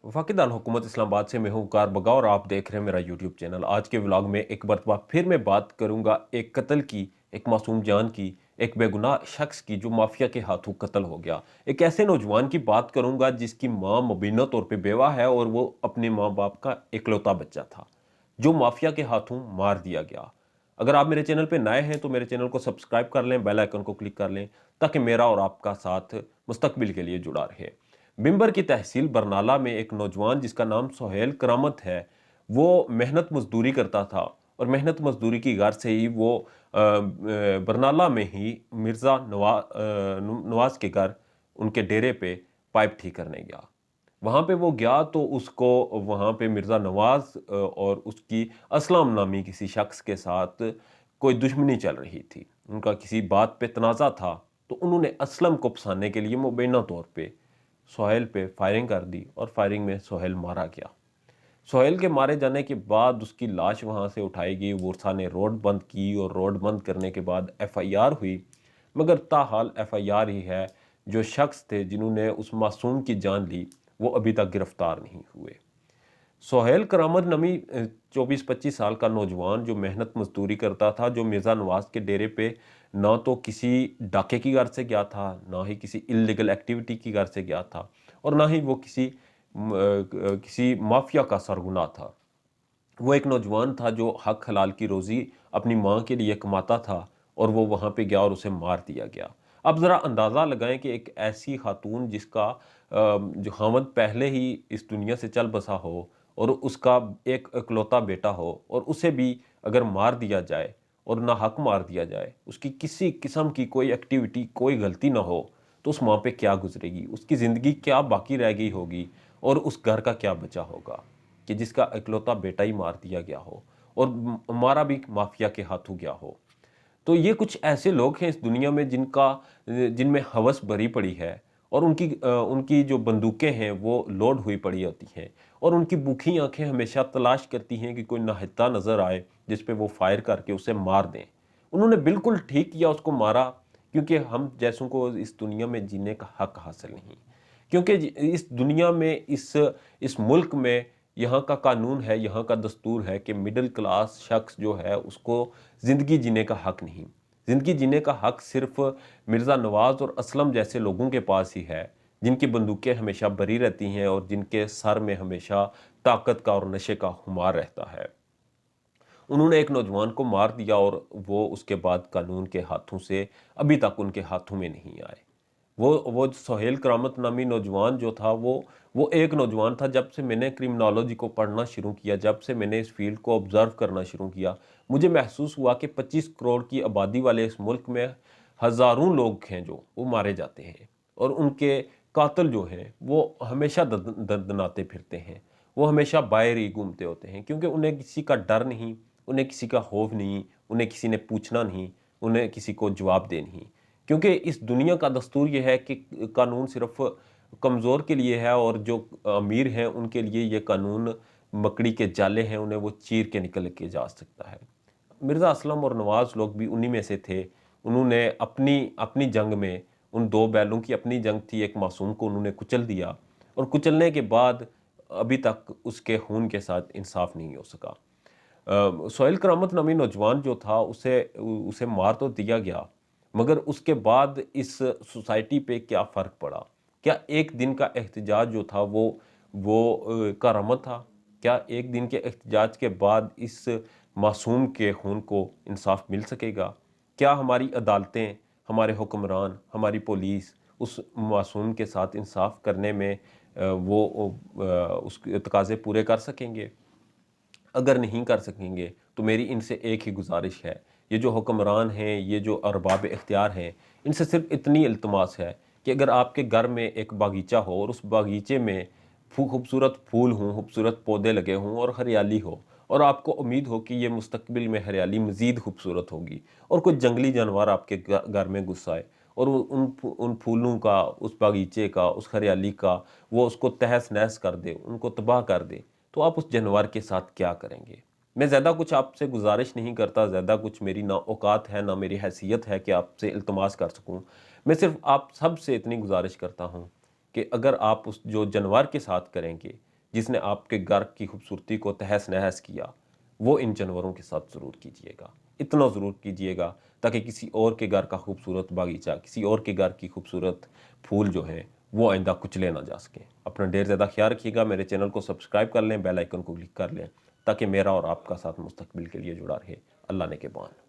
वफाकी दार हुकूमत इस्लामाबाद से मैं हूँ कार बगा और आप देख रहे हैं मेरा यूट्यूब चैनल। आज के व्लॉग में एक मरतबा फिर मैं बात करूँगा एक कत्ल की, एक मासूम जान की, एक बेगुनाह शख्स की जो माफिया के हाथों कत्ल हो गया। एक ऐसे नौजवान की बात करूँगा जिसकी माँ मुबीना तौर पे बेवा है और वो अपने माँ बाप का इकलौता बच्चा था, जो माफिया के हाथों मार दिया गया। अगर आप मेरे चैनल पे नए हैं तो मेरे चैनल को सब्सक्राइब कर लें, बेल आइकन को क्लिक कर लें ताकि मेरा और आपका साथ मुस्तकबिल के लिए जुड़ा रहे। बिम्बर की तहसील बरनाला में एक नौजवान जिसका नाम सोहेल करामत है, वो मेहनत मजदूरी करता था और मेहनत मजदूरी की गर्ज से ही वो बरनाला में ही मिर्ज़ा नवाज के घर उनके डेरे पे पाइप ठीक करने गया। वहाँ पे वो गया तो उसको वहाँ पे मिर्ज़ा नवाज और उसकी असलम नामी किसी शख्स के साथ कोई दुश्मनी चल रही थी। उनका किसी बात पे तनाज़ा था, तो उन्होंने असलम को फंसाने के लिए मुबैना तौर पे सोहेल पे फायरिंग कर दी और फायरिंग में सोहेल मारा गया। सोहेल के मारे जाने के बाद उसकी लाश वहाँ से उठाई गई, वुरसा ने रोड बंद की और रोड बंद करने के बाद एफआईआर हुई, मगर ताहाल एफआईआर ही है। जो शख्स थे जिन्होंने उस मासूम की जान ली वो अभी तक गिरफ्तार नहीं हुए। सोहेल करामत नमी 24-25 साल का नौजवान जो मेहनत मजदूरी करता था, जो मिर्ज़ा नवाज के डेरे पे ना तो किसी डाके की गर्ज से गया था, ना ही किसी इल्लीगल एक्टिविटी की गर्ज से गया था और ना ही वो किसी माफिया का सरगना था। वो एक नौजवान था जो हक हलाल की रोज़ी अपनी माँ के लिए कमाता था और वो वहाँ पे गया और उसे मार दिया गया। अब ज़रा अंदाज़ा लगाएं कि एक ऐसी खातून जिसका जो ख़ावंद पहले ही इस दुनिया से चल बसा हो और उसका एक इकलौता बेटा हो और उसे भी अगर मार दिया जाए और नाहक मार दिया जाए, उसकी किसी किस्म की कोई एक्टिविटी, कोई गलती ना हो, तो उस माँ पे क्या गुजरेगी, उसकी ज़िंदगी क्या बाकी रह गई होगी और उस घर का क्या बचा होगा कि जिसका इकलौता बेटा ही मार दिया गया हो और मारा भी माफिया के हाथों गया हो। तो ये कुछ ऐसे लोग हैं इस दुनिया में जिनमें हवस भरी पड़ी है और उनकी जो बंदूकें हैं वो लोड हुई पड़ी होती हैं और उनकी भूखी आंखें हमेशा तलाश करती हैं कि कोई नाहिता नज़र आए जिस पे वो फायर करके उसे मार दें। उन्होंने बिल्कुल ठीक किया, उसको मारा, क्योंकि हम जैसों को इस दुनिया में जीने का हक हासिल नहीं, क्योंकि इस दुनिया में इस मुल्क में यहाँ का कानून है, यहाँ का दस्तूर है कि मिडिल क्लास शख्स जो है उसको ज़िंदगी जीने का हक नहीं। ज़िंदगी जीने का हक सिर्फ़ मिर्ज़ा नवाज़ और असलम जैसे लोगों के पास ही है, जिनकी बंदूकें हमेशा भरी रहती हैं और जिनके सर में हमेशा ताकत का और नशे का खुमार रहता है। उन्होंने एक नौजवान को मार दिया और वो उसके बाद कानून के हाथों से अभी तक उनके हाथों में नहीं आए। वो सोहेल करामत नामी नौजवान जो था वो एक नौजवान था। जब से मैंने क्रिमिनोलॉजी को पढ़ना शुरू किया, जब से मैंने इस फील्ड को ऑब्ज़र्व करना शुरू किया, मुझे महसूस हुआ कि 25 करोड़ की आबादी वाले इस मुल्क में हज़ारों लोग हैं जो वो मारे जाते हैं और उनके कातिल जो हैं वो हमेशा दंदनाते फिरते हैं। वो हमेशा बाहर ही घूमते होते हैं क्योंकि उन्हें किसी का डर नहीं, उन्हें किसी का खौफ नहीं, उन्हें किसी ने पूछना नहीं, उन्हें किसी को जवाब दे नहीं। क्योंकि इस दुनिया का दस्तूर ये है कि कानून सिर्फ कमज़ोर के लिए है और जो अमीर हैं उनके लिए ये कानून मकड़ी के जाले हैं, उन्हें वो चीर के निकल के जा सकता है। मिर्ज़ा असलम और नवाज़ लोग भी उन्हीं में से थे। उन्होंने अपनी अपनी जंग में, उन दो बैलों की अपनी जंग थी, एक मासूम को उन्होंने कुचल दिया और कुचलने के बाद अभी तक उसके खून के साथ इंसाफ नहीं हो सका। सोहेल करामत नामी नौजवान जो था उसे उसे मार तो दिया गया, मगर उसके बाद इस सोसाइटी पे क्या फ़र्क पड़ा? क्या एक दिन का एहतजाज जो था वो करामत था? क्या एक दिन के एहतजाज के बाद इस मासूम के खून को इंसाफ मिल सकेगा? क्या हमारी अदालतें, हमारे हुक्मरान, हमारी पुलिस उस मासूम के साथ इंसाफ करने में उसके तकाज़े पूरे कर सकेंगे? अगर नहीं कर सकेंगे तो मेरी इनसे एक ही गुजारिश है, ये जो हुक्मरान हैं, ये जो अरबाब इख्तियार हैं, इनसे सिर्फ इतनी इल्तमास है कि अगर आपके घर में एक बागीचा हो और उस बागीचे में खूबसूरत फूल हों, खूबसूरत पौधे लगे हों और हरियाली हो और आपको उम्मीद हो कि ये मुस्तकबिल में हरियाली मज़ीद खूबसूरत होगी और कोई जंगली जानवर आपके घर में घुस आए और उन फूलों का, उस बागीचे का, उस हरियाली का वो उसको तहस-नहस कर दे, उनको तबाह कर दे, तो आप उस जानवर के साथ क्या करेंगे? मैं ज़्यादा कुछ आपसे गुज़ारिश नहीं करता, ज़्यादा कुछ मेरी ना औकात है, ना मेरी हैसियत है कि आपसे इल्तमास कर सकूँ। मैं सिर्फ़ आप सब से इतनी गुज़ारिश करता हूँ कि अगर आप उस जो जानवर के साथ करेंगे, جس نے آپ کے گھر کی خوبصورتی کو تہس نہس کیا، وہ ان جانوروں کے ساتھ ضرور کیجئے گا، اتنا ضرور کیجئے گا تاکہ کسی اور کے گھر کا خوبصورت باغیچہ، کسی اور کے گھر کی خوبصورت پھول جو ہیں وہ آئندہ کچلے نہ جا سکیں۔ اپنا ڈھیر زیادہ خیال رکھیے گا، میرے چینل کو سبسکرائب کر لیں، بیل آئیکن کو کلک کر لیں تاکہ میرا اور آپ کا ساتھ مستقبل کے لیے جڑا رہے۔ اللہ نے کے بان۔